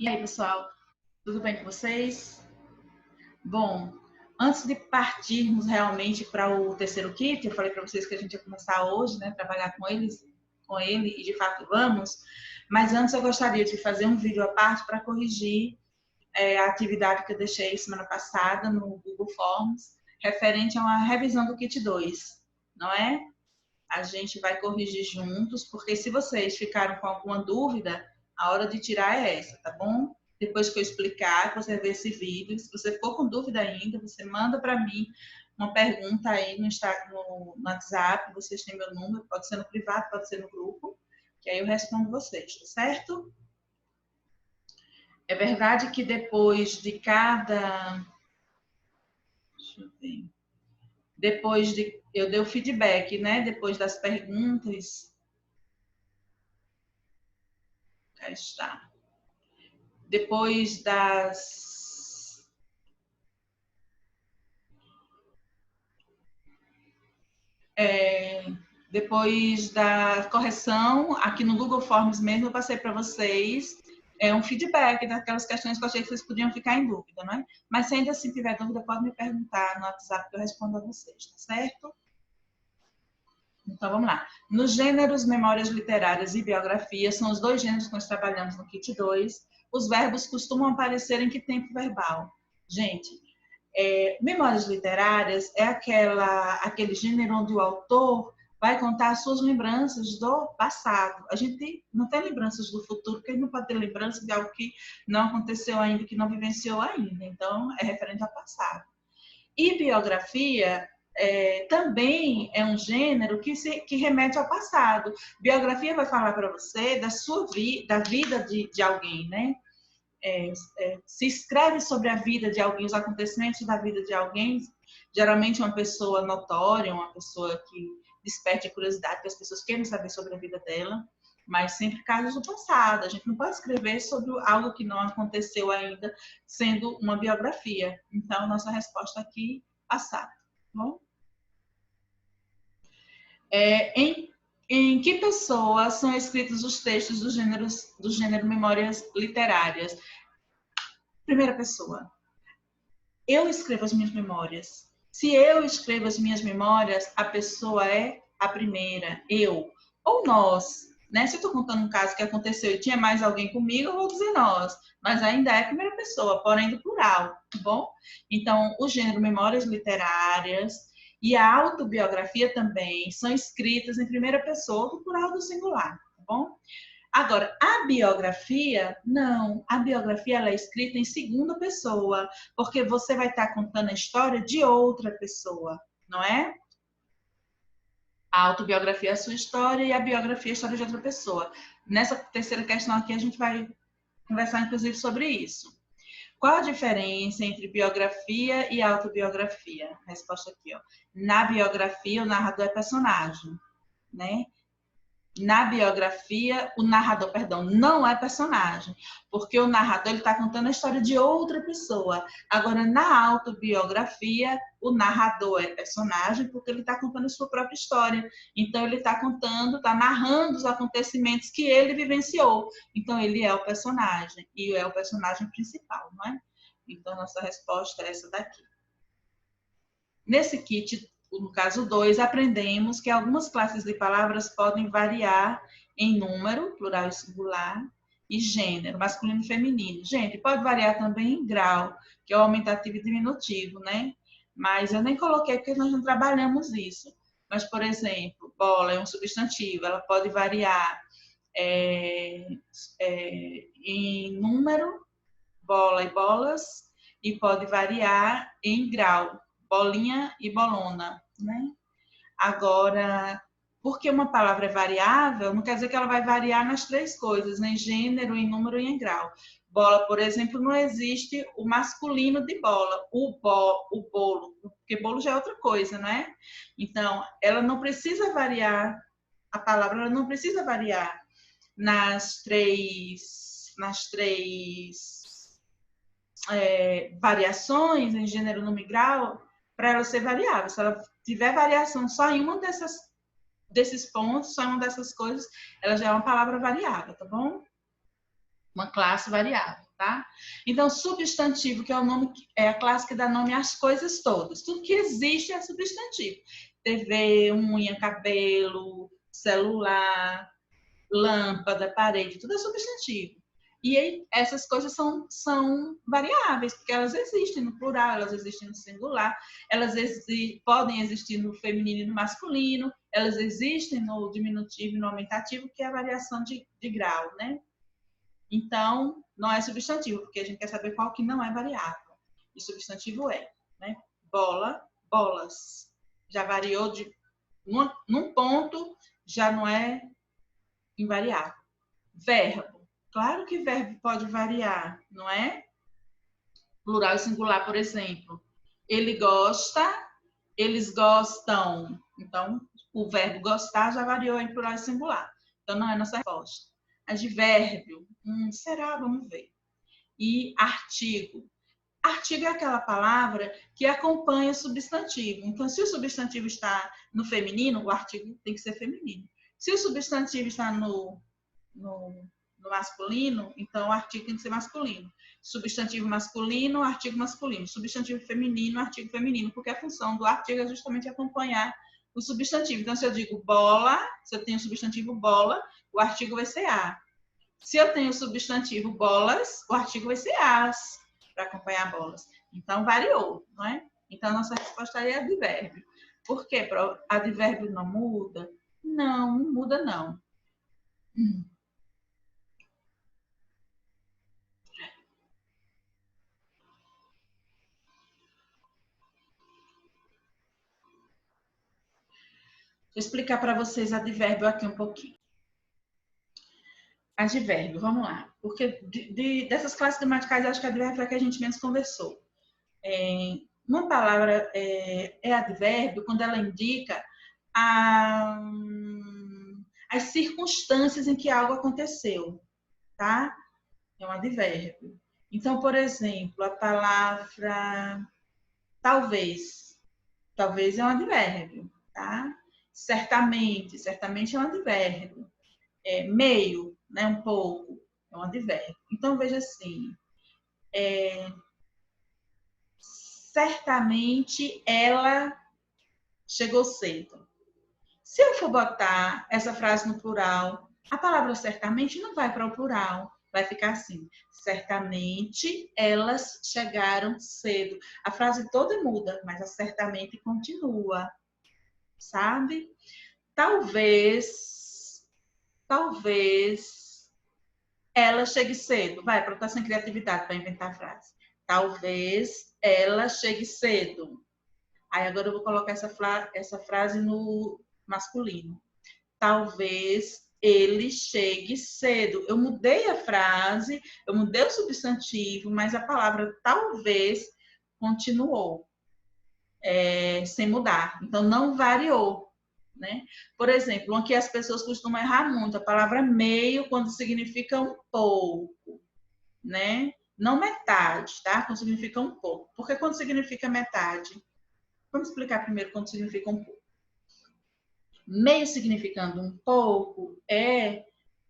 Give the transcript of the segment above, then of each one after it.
E aí, pessoal, tudo bem com vocês? Bom, antes de partirmos realmente para o terceiro kit, eu falei para vocês que a gente ia começar hoje, né, trabalhar com ele, e de fato vamos, mas antes eu gostaria de fazer um vídeo à parte para corrigir a atividade que eu deixei semana passada no Google Forms, referente a uma revisão do kit 2, não é? A gente vai corrigir juntos, porque se vocês ficaram com alguma dúvida, a hora de tirar é essa, tá bom? Depois que eu explicar, você vê esse vídeo. Se você ficou com dúvida ainda, você manda para mim uma pergunta aí no WhatsApp. Vocês têm meu número, pode ser no privado, pode ser no grupo, que aí eu respondo vocês, tá certo? É verdade que depois de cada... Deixa eu ver. Eu dei o feedback, né? Depois das perguntas. Cá está. Depois da correção, aqui no Google Forms mesmo, eu passei para vocês um feedback daquelas questões que eu achei que vocês podiam ficar em dúvida, não é? Mas se ainda assim tiver dúvida, pode me perguntar no WhatsApp que eu respondo a vocês, tá certo? Então, vamos lá. Nos gêneros memórias literárias e biografia, são os dois gêneros que nós trabalhamos no kit 2. Os verbos costumam aparecer em que tempo verbal? Gente, memórias literárias é aquele gênero onde o autor vai contar as suas lembranças do passado. A gente não tem lembranças do futuro, porque a gente não pode ter lembrança de algo que não aconteceu ainda, que não vivenciou ainda. Então, é referente ao passado. E biografia também é um gênero que remete ao passado. Biografia vai falar para você da vida de alguém, né? Se escreve sobre a vida de alguém, os acontecimentos da vida de alguém, geralmente uma pessoa notória, uma pessoa que desperte a curiosidade, que as pessoas querem saber sobre a vida dela, mas sempre casos do passado. A gente não pode escrever sobre algo que não aconteceu ainda, sendo uma biografia. Então, nossa resposta aqui, passado. Tá bom? Em que pessoa são escritos os textos do gênero memórias literárias? Primeira pessoa. Eu escrevo as minhas memórias. Se eu escrevo as minhas memórias, a pessoa é a primeira, eu. Ou nós, né? Se eu estou contando um caso que aconteceu e tinha mais alguém comigo, eu vou dizer nós. Mas ainda é a primeira pessoa, porém do plural, tá bom? Então, o gênero memórias literárias e a autobiografia também são escritas em primeira pessoa do plural do singular, tá bom? Agora, a biografia, não. A biografia ela é escrita em segunda pessoa, porque você vai estar contando a história de outra pessoa, não é? A autobiografia é a sua história e a biografia é a história de outra pessoa. Nessa terceira questão aqui, a gente vai conversar, inclusive, sobre isso. Qual a diferença entre biografia e autobiografia? Resposta aqui, ó. Na biografia, o narrador é personagem, né? Na biografia, o narrador, perdão, não é personagem, porque o narrador está contando a história de outra pessoa. Agora, na autobiografia, o narrador é personagem porque ele está contando a sua própria história. Então, ele está contando, está narrando os acontecimentos que ele vivenciou. Então, ele é o personagem, e é o personagem principal, não é? Então, nossa resposta é essa daqui. Nesse kit, no caso 2, aprendemos que algumas classes de palavras podem variar em número, plural e singular, e gênero, masculino e feminino. Gente, pode variar também em grau, que é o aumentativo e diminutivo, né? Mas eu nem coloquei porque nós não trabalhamos isso. Mas, por exemplo, bola é um substantivo, ela pode variar em número, bola e bolas, e pode variar em grau, bolinha e bolona, né? Agora, porque uma palavra é variável, não quer dizer que ela vai variar nas três coisas, né? Em gênero, em número e em grau. Bola, por exemplo, não existe o masculino de bola, o bolo, porque bolo já é outra coisa, né? Então, ela não precisa variar, a palavra ela não precisa variar nas três variações em gênero, número e grau, para ela ser variável. Se ela tiver variação só em uma desses pontos, só em uma dessas coisas, ela já é uma palavra variável, tá bom? Uma classe variável. tá? Então, substantivo, que é o nome, é a classe que dá nome às coisas todas. Tudo que existe é substantivo. TV, unha, cabelo, celular, lâmpada, parede, tudo é substantivo. E aí, essas coisas são variáveis, porque elas existem no plural, elas existem no singular, elas podem existir no feminino e no masculino, elas existem no diminutivo e no aumentativo, que é a variação de grau, né? Então, não é substantivo, porque a gente quer saber qual que não é variável. E substantivo é, né? Bola, bolas. Já variou num ponto, já não é invariável. Verbo. Claro que verbo pode variar, não é? Plural e singular, por exemplo. Ele gosta, eles gostam. Então, o verbo gostar já variou em plural e singular. Então, não é nossa resposta. Advérbio. Será? Vamos ver. E artigo. Artigo é aquela palavra que acompanha o substantivo. Então, se o substantivo está no feminino, o artigo tem que ser feminino. Se o substantivo está no masculino, então o artigo tem que ser masculino. Substantivo masculino, artigo masculino. Substantivo feminino, artigo feminino, porque a função do artigo é justamente acompanhar o substantivo. Então, se eu digo bola, se eu tenho o substantivo bola, o artigo vai ser a. Se eu tenho o substantivo bolas, o artigo vai ser as, para acompanhar bolas. Então, variou, não é? Então, a nossa resposta aí é advérbio. Por quê? Advérbio não muda? Não, não muda não. Vou explicar para vocês advérbio aqui um pouquinho. Advérbio, vamos lá. Porque dessas classes gramaticais, acho que advérbio é a que a gente menos conversou. Uma palavra é advérbio quando ela indica as circunstâncias em que algo aconteceu, tá? É um advérbio. Então, por exemplo, a palavra talvez. Talvez é um advérbio, tá? Certamente, certamente é um advérbio. Meio, né, um pouco, é um advérbio. Então, veja assim, certamente ela chegou cedo. Se eu for botar essa frase no plural, a palavra certamente não vai para o plural, vai ficar assim, certamente elas chegaram cedo. A frase toda muda, mas a certamente continua, sabe? Talvez ela chegue cedo. Vai, para estar sem criatividade para inventar a frase. Talvez ela chegue cedo. Aí agora eu vou colocar essa frase no masculino. Talvez ele chegue cedo. Eu mudei a frase, eu mudei o substantivo, mas a palavra talvez continuou sem mudar. Então, não variou. Né? Por exemplo, aqui as pessoas costumam errar muito a palavra meio quando significa um pouco, né? Não metade, tá? Quando significa um pouco. Porque quando significa metade? Vamos explicar primeiro quando significa um pouco. Meio significando um pouco é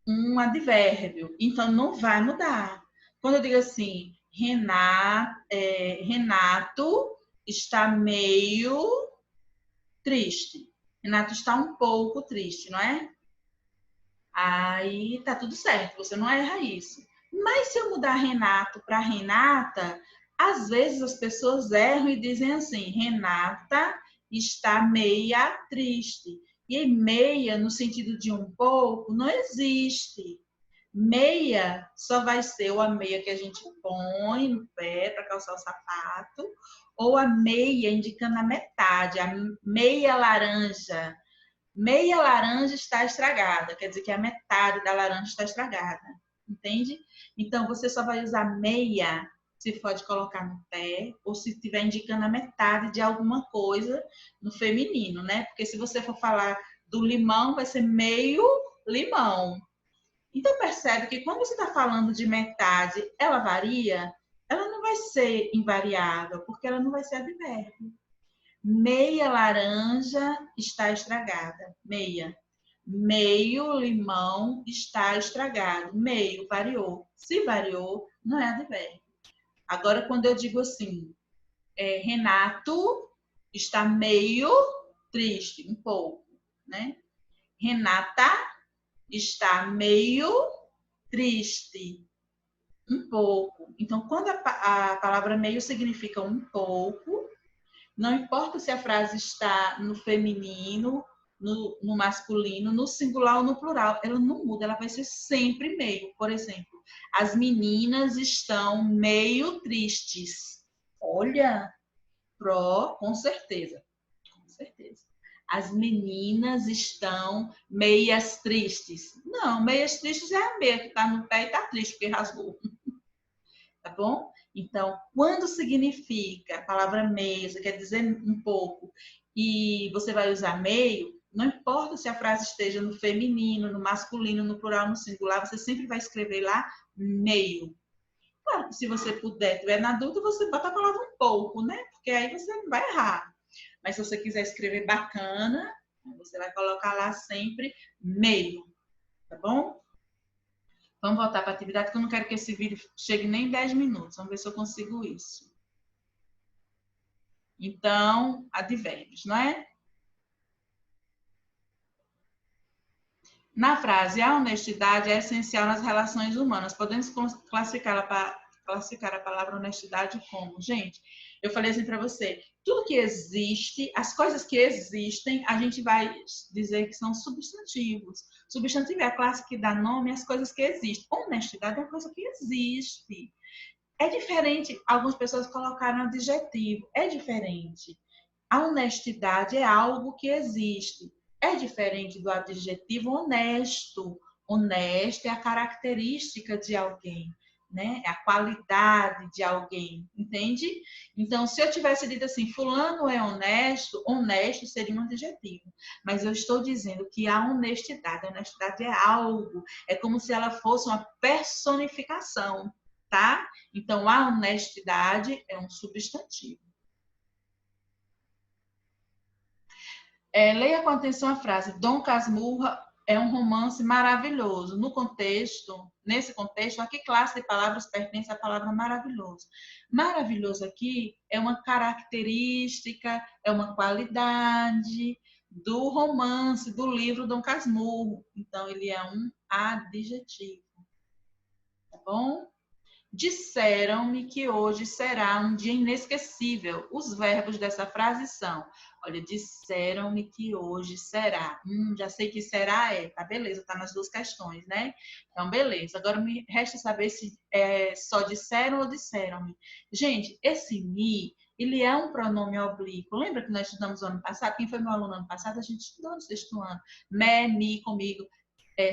um advérbio, então não vai mudar. Quando eu digo assim, Renato está meio triste. Renato está um pouco triste, não é? Aí tá tudo certo, você não erra isso. Mas se eu mudar Renato para Renata, às vezes as pessoas erram e dizem assim: Renata está meia triste. E meia, no sentido de um pouco, não existe. Meia só vai ser ou a meia que a gente põe no pé para calçar o sapato, ou a meia indicando a metade, a meia laranja. Meia laranja está estragada, quer dizer que a metade da laranja está estragada, entende? Então, você só vai usar meia se pode colocar no pé ou se estiver indicando a metade de alguma coisa no feminino, né? Porque se você for falar do limão, vai ser meio limão. Então, percebe que quando você está falando de metade, ela varia, ela não vai ser invariável, porque ela não vai ser advérbio. Meia laranja está estragada. Meia. Meio limão está estragado. Meio variou. Se variou, não é advérbio. Agora, quando eu digo assim, Renato está meio triste, um pouco, né? Renata está meio triste, um pouco. Então, quando a palavra meio significa um pouco, não importa se a frase está no feminino, no masculino, no singular ou no plural, ela não muda, ela vai ser sempre meio. Por exemplo, as meninas estão meio tristes. Olha, com certeza, com certeza. As meninas estão meias tristes. Não, meias tristes é a meia que está no pé e está triste porque rasgou. Tá bom? Então, quando significa a palavra meio, você quer dizer um pouco, e você vai usar meio, não importa se a frase esteja no feminino, no masculino, no plural, no singular, você sempre vai escrever lá meio. Claro que se você puder, tiver na dúvida, você bota a palavra um pouco, né? Porque aí você não vai errar. Mas se você quiser escrever bacana, você vai colocar lá sempre meio, tá bom? Vamos voltar para a atividade, que eu não quero que esse vídeo chegue nem 10 minutos. Vamos ver se eu consigo isso. Então, advérbios, não é? Na frase, a honestidade é essencial nas relações humanas. Podemos classificar a palavra honestidade como? Gente, eu falei assim para você, tudo que existe, as coisas que existem, a gente vai dizer que são substantivos. Substantivo é a classe que dá nome às coisas que existem. Honestidade é uma coisa que existe. É diferente, algumas pessoas colocaram adjetivo, é diferente. A honestidade é algo que existe. É diferente do adjetivo honesto. Honesto é a característica de alguém, né? É a qualidade de alguém, entende? Então, se eu tivesse dito assim, fulano é honesto, honesto seria um adjetivo. Mas eu estou dizendo que a honestidade é algo, é como se ela fosse uma personificação, tá? Então, a honestidade é um substantivo. Leia com atenção a frase. Dom Casmurra é um romance maravilhoso. Nesse contexto, a que classe de palavras pertence a palavra maravilhoso? Maravilhoso aqui é uma característica, é uma qualidade do romance, do livro Dom Casmurro. Então, ele é um adjetivo. Tá bom? Disseram-me que hoje será um dia inesquecível. Os verbos dessa frase são: olha, disseram-me que hoje será. Já sei que será tá beleza, tá nas duas questões, né? Então, beleza. Agora me resta saber se só disseram ou disseram-me. Gente, esse me, ele é um pronome oblíquo. Lembra que nós estudamos no ano passado? Quem foi meu aluno ano passado? A gente estudou no sexto ano. Me, comigo.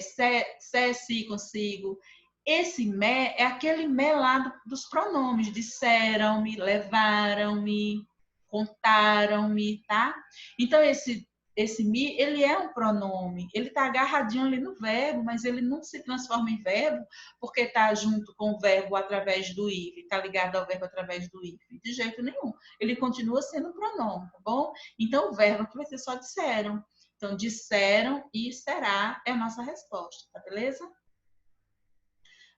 Se, consigo. Esse me é aquele me lá dos pronomes. Disseram-me, levaram-me, contaram-me, tá? Então, esse me, ele é um pronome. Ele está agarradinho ali no verbo, mas ele não se transforma em verbo porque está junto com o verbo através do if, está ligado ao verbo através do if. De jeito nenhum. Ele continua sendo um pronome, tá bom? Então, o verbo aqui vai ser só disseram. Então, disseram e será é a nossa resposta, tá beleza?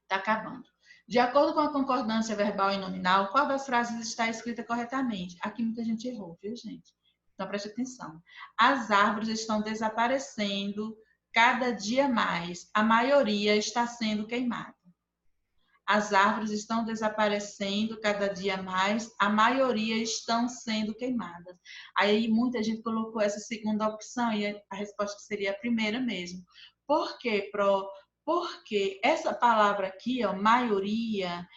Está acabando. De acordo com a concordância verbal e nominal, qual das frases está escrita corretamente? Aqui muita gente errou, viu, gente? Então, preste atenção. As árvores estão desaparecendo cada dia mais. A maioria está sendo queimada. As árvores estão desaparecendo cada dia mais. A maioria estão sendo queimadas. Aí, muita gente colocou essa segunda opção e a resposta seria a primeira mesmo. Por quê, Pro? Porque essa palavra aqui, ó, maioria,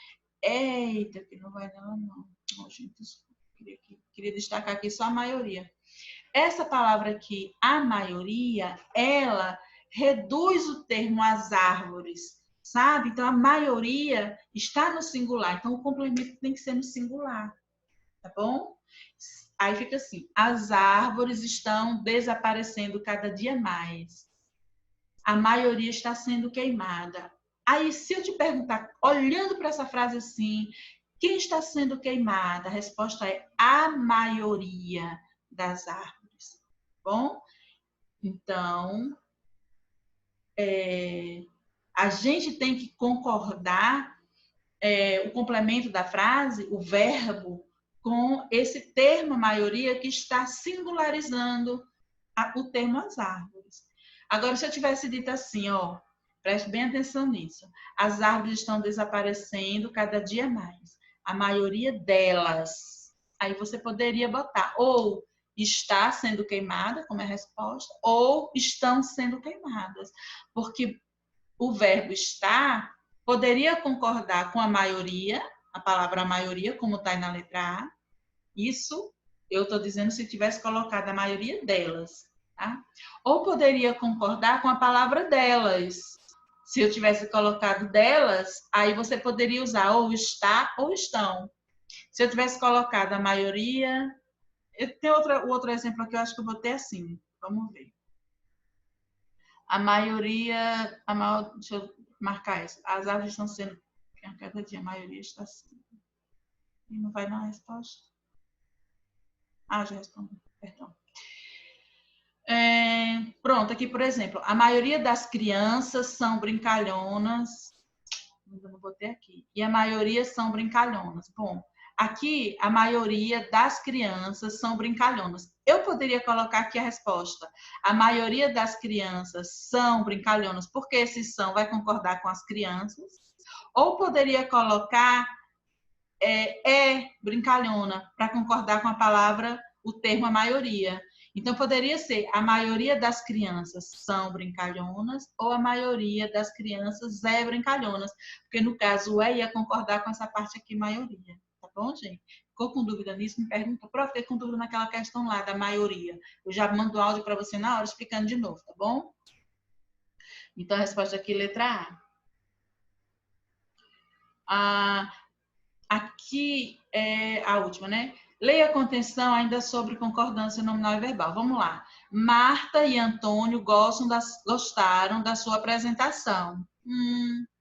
eita, que não vai dar não. Oh, gente, queria destacar aqui só a maioria. Essa palavra aqui, a maioria, ela reduz o termo às árvores, sabe? Então, a maioria está no singular. Então, o complemento tem que ser no singular, tá bom? Aí fica assim, as árvores estão desaparecendo cada dia mais. A maioria está sendo queimada. Aí, se eu te perguntar, olhando para essa frase assim, quem está sendo queimada? A resposta é a maioria das árvores. Bom, então, a gente tem que concordar o complemento da frase, o verbo, com esse termo maioria que está singularizando o termo as árvores. Agora, se eu tivesse dito assim, ó, preste bem atenção nisso. As árvores estão desaparecendo cada dia mais. A maioria delas. Aí você poderia botar ou está sendo queimada, como é a resposta, ou estão sendo queimadas. Porque o verbo estar poderia concordar com a maioria, a palavra maioria, como está aí na letra A. Isso eu estou dizendo se tivesse colocado a maioria delas. Tá? Ou poderia concordar com a palavra delas. Se eu tivesse colocado delas, aí você poderia usar ou está ou estão. Se eu tivesse colocado a maioria... Tem outro exemplo aqui, eu acho que eu botei assim. Vamos ver. A maioria... deixa eu marcar isso. As árvores estão sendo... A cada dia a maioria está sendo. E não vai na resposta? Ah, já respondi. Perdão. Pronto, aqui, por exemplo, a maioria das crianças são brincalhonas. Eu não botei aqui. E a maioria são brincalhonas. Bom, aqui a maioria das crianças são brincalhonas. Eu poderia colocar aqui a resposta. A maioria das crianças são brincalhonas, porque esse são vai concordar com as crianças. Ou poderia colocar brincalhona, para concordar com a palavra, o termo a maioria. Então, poderia ser a maioria das crianças são brincalhonas ou a maioria das crianças é brincalhonas. Porque, no caso, o ia concordar com essa parte aqui, maioria. Tá bom, gente? Ficou com dúvida nisso? Me pergunta, prof, fiquei com dúvida naquela questão lá da maioria. Eu já mando o áudio para você na hora, explicando de novo, tá bom? Então, a resposta aqui, letra A. Aqui é a última, né? Leia com atenção ainda sobre concordância nominal e verbal. Vamos lá. Marta e Antônio gostaram da sua apresentação.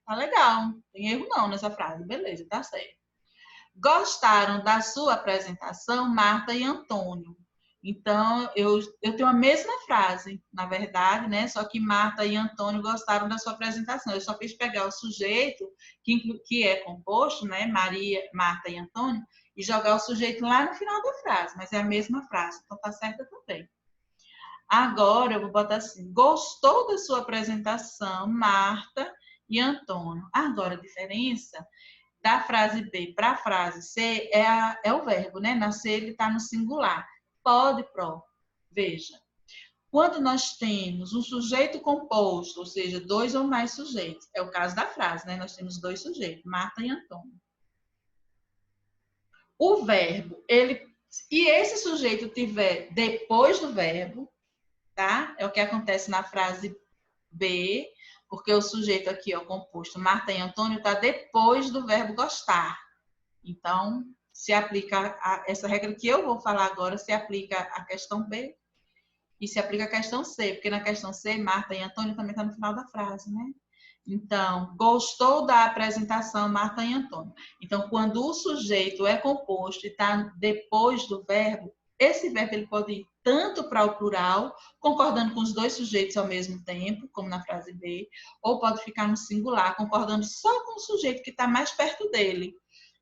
Tá legal. Não tem erro não nessa frase. Beleza, tá certo. Gostaram da sua apresentação, Marta e Antônio. Então, eu tenho a mesma frase, na verdade, né? Só que Marta e Antônio gostaram da sua apresentação. Eu só fiz pegar o sujeito, que é composto, né? Maria, Marta e Antônio, e jogar o sujeito lá no final da frase, mas é a mesma frase, então tá certa também. Agora eu vou botar assim: gostou da sua apresentação, Marta e Antônio. Agora a diferença da frase B para a frase C é o verbo, né? Na C ele está no singular. Pode, pro. Veja. Quando nós temos um sujeito composto, ou seja, dois ou mais sujeitos, é o caso da frase, né? Nós temos dois sujeitos, Marta e Antônio. O verbo, e esse sujeito tiver depois do verbo, tá? É o que acontece na frase B, porque o sujeito aqui, ó, composto Marta e Antônio, está depois do verbo gostar. Então, se aplica essa regra que eu vou falar agora, se aplica à questão B e se aplica à questão C, porque na questão C, Marta e Antônio também está no final da frase, né? Então, gostou da apresentação, Marta e Antônio. Então, quando o sujeito é composto e está depois do verbo, esse verbo ele pode ir tanto para o plural, concordando com os dois sujeitos ao mesmo tempo, como na frase B, ou pode ficar no singular, concordando só com o sujeito que está mais perto dele.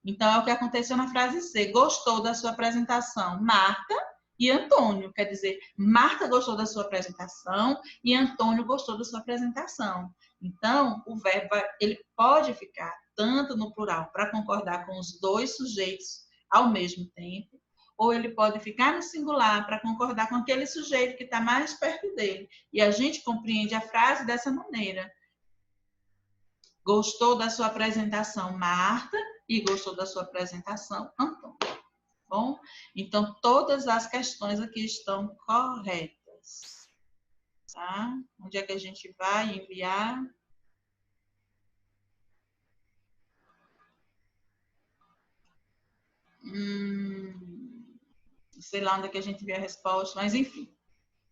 Então, é o que aconteceu na frase C. Gostou da sua apresentação, Marta e Antônio. Quer dizer, Marta gostou da sua apresentação e Antônio gostou da sua apresentação. Então, o verbo ele pode ficar tanto no plural para concordar com os dois sujeitos ao mesmo tempo, ou ele pode ficar no singular para concordar com aquele sujeito que está mais perto dele. E a gente compreende a frase dessa maneira. Gostou da sua apresentação, Marta, e gostou da sua apresentação, Antônio. Bom, então todas as questões aqui estão corretas. Tá? Onde é que a gente vai enviar? Sei lá onde é que a gente envia a resposta, mas enfim.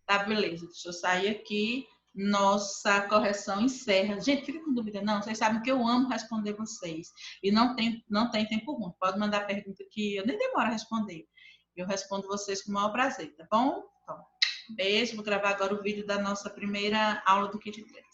Tá, beleza. Deixa eu sair aqui. Nossa correção encerra. Gente, fica com dúvida, não. Vocês sabem que eu amo responder vocês. E não tem tempo ruim. Pode mandar pergunta que eu nem demoro a responder. Eu respondo vocês com o maior prazer, tá bom? Então, beijo. Vou gravar agora o vídeo da nossa primeira aula do Kit 3.